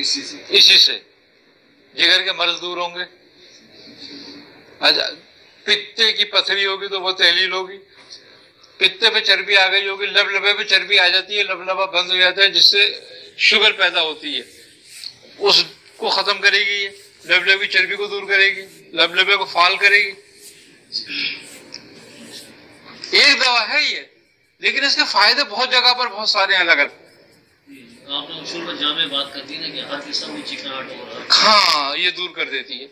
इसी से जिगर के मर्ज दूर होंगे। अच्छा, पित्ते की पथरी होगी तो वो तहलील होगी। पित्ते पे चर्बी आ गई होगी, लबलबे पे चर्बी आ जाती है, लबलबा बंद हो जाता है जिससे शुगर पैदा होती है, उसको खत्म करेगी ये, लबलबे की चर्बी को दूर करेगी, लबलबे को फाल करेगी। एक दवा है ये, लेकिन इसके फायदे बहुत जगह पर बहुत सारे अलग अलग। आपने उसूल में जामे बात कर दी ना कि हर किस्म की चिकनाहट हो रहा है, हाँ ये दूर कर देती है।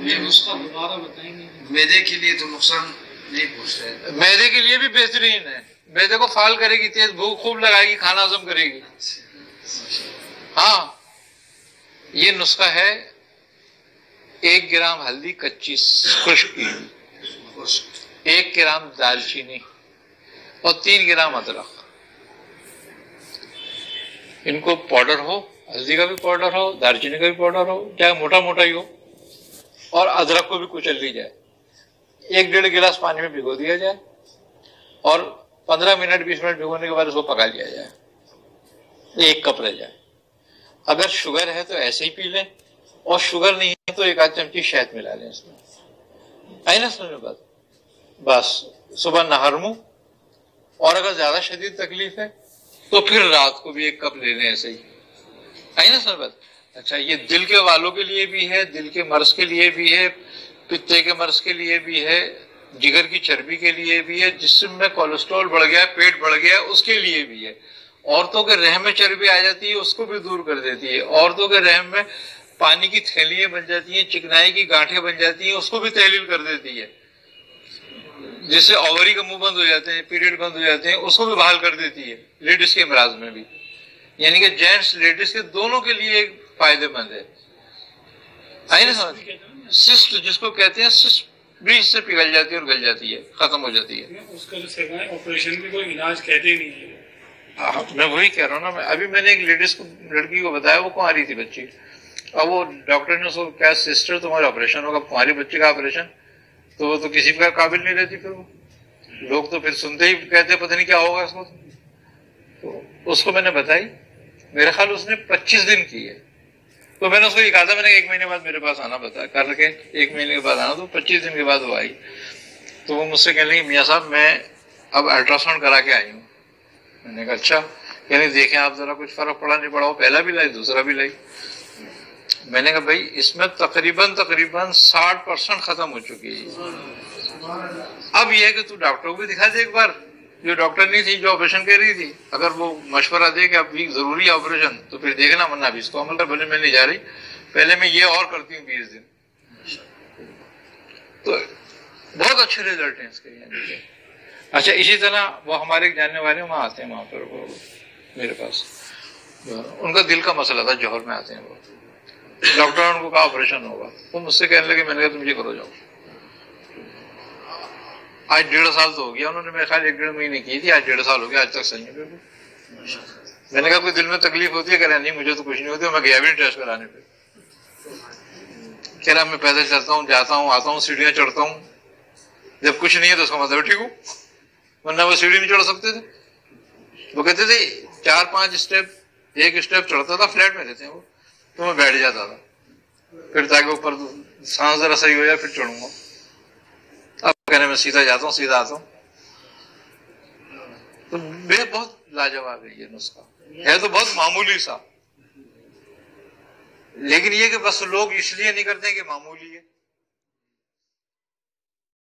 ये नुस्खा दोबारा बताएंगे। मैदे के लिए तो नुकसान नहीं पूछ रहे। मैदे के लिए भी बेहतरीन है, मैदे को फाल करेगी, तेज भूख खूब लगाएगी, खाना हजम करेगी। हाँ ये नुस्खा है, 1 ग्राम हल्दी कच्ची खुश्क की, 1 ग्राम दालचीनी और 3 ग्राम अदरक। इनको पाउडर हो, हल्दी का भी पाउडर हो, दालचीनी का भी पाउडर हो, चाहे मोटा मोटा ही हो, और अदरक को भी कुचल ली जाए, 1-1.5 गिलास पानी में भिगो दिया जाए और 15 मिनट 20 मिनट भिगोने के बाद उसको पका लिया जाए, 1 कप रह जाए। अगर शुगर है तो ऐसे ही पी लें, और शुगर नहीं है तो 1 आध चमची शहद मिला लें इसमें। आई ना समझ में बात? बस सुबह नहर मुंह, और अगर ज्यादा शदीद तकलीफ है तो फिर रात को भी 1 कप ले लें ऐसे ही। आई ना समझ बात? अच्छा, ये दिल के वालों के लिए भी है, दिल के मर्ज के लिए भी है, पित्ते के मर्ज के लिए भी है, जिगर की चर्बी के लिए भी है, जिस्म में कोलेस्ट्रॉल बढ़ गया, पेट बढ़ गया, उसके लिए भी है। औरतों के रहम में चर्बी आ जाती है, उसको भी दूर कर देती है। औरतों के रहम में पानी की थैलियां बन जाती हैं, चिकनाई की गांठें बन जाती हैं, उसको भी तहलील कर देती है। जिससे ओवरी का मुंह बंद हो जाते हैं, पीरियड बंद हो जाते हैं, उसको भी बहाल कर देती है, लेडीज के इमराज में भी। यानी कि जेंट्स लेडीज के दोनों के लिए फायदेमंद है। आई ना समझ? सिस्ट जिसको कहते हैं, सिस्ट भी इससे पिघल जाती है और गल जाती है, खत्म हो जाती है। उसका जो सेवा है, ऑपरेशन भी कोई इलाज कहते नहीं है। मैं वही कह रहा हूँ ना, अभी मैंने एक लेडीज को, लड़की को बताया, वो कुंवारी थी बच्ची। अब वो डॉक्टर ने उसको क्या, सिस्टर तुम्हारा ऑपरेशन होगा, कुंवारी बच्ची का ऑपरेशन, तो वो तो किसी का काबिल नहीं रहती। फिर वो लोग तो फिर सुनते ही कहते पता नहीं क्या होगा उसको। तो उसको मैंने बताई, मेरे ख्याल उसने 25 दिन की है। तो मैंने उसको ये कहा था, मैंने 1 महीने बाद मेरे पास आना बता करके, 1 महीने के बाद आना। तो 25 दिन के बाद वो आई, तो वो मुझसे कहने लगी, मियाँ साहब मैं अब अल्ट्रासाउंड करा के आई हूँ। मैंने कहा अच्छा, कहने देखें आप जरा कुछ फर्क पड़ा नहीं पड़ा। वो पहला भी लाई, दूसरा भी लाई। मैंने कहा भाई इसमें तकरीबन 60% खत्म हो चुकी है। अब यह है कि तू डॉक्टर को भी दिखा दे एक बार, जो डॉक्टर नहीं थी जो ऑपरेशन कर रही थी, अगर वो मशवरा दे कि अब भी जरूरी है ऑपरेशन, तो फिर देखना, वरना अभी इसको अमल कर। बोले मैं नहीं जा रही, पहले मैं ये और करती हूँ 20 दिन। तो बहुत अच्छे रिजल्ट हैं इसके। अच्छा, इसी तरह वो हमारे जानने वाले वहां आते हैं, वहां पर वो मेरे पास, उनका दिल का मसला था, जौहर में आते हैं वो। डॉक्टर ने उनको कहा ऑपरेशन होगा, वो मुझसे कहने लगे, मैंने कहा तुम ये करो जाओ। आज 1.5 साल तो हो गया, उन्होंने मेरे ख्याल 1-1.5 महीने की थी, आज 1.5 साल हो गया, आज तक सही है। मैंने कहा कोई दिल में तकलीफ होती है? कह रहा नहीं मुझे तो कुछ नहीं होती, मैं गया भी नहीं टेस्ट कराने पे। कह रहा मैं पैदल चलता हूँ, जाता हूँ, आता हूँ, सीढ़ियां चढ़ता हूँ, जब कुछ नहीं है तो उसका मतलब ठीक हूँ, वरना वो सीढ़ी नहीं चढ़ सकते थे। वो कहते थे 4-5 स्टेप, 1 स्टेप चढ़ता था, फ्लैट में रहते हैं वो, तो मैं बैठ जाता था, फिर ताकि ऊपर सांस जरा सही हो जाए फिर चढ़ूंगा। अब कहने में सीधा जाता हूँ, सीधा आता हूँ। तो बहुत लाजवाब है ये नुस्खा, है तो बहुत मामूली सा, लेकिन ये कि बस लोग इसलिए नहीं करते कि मामूली है।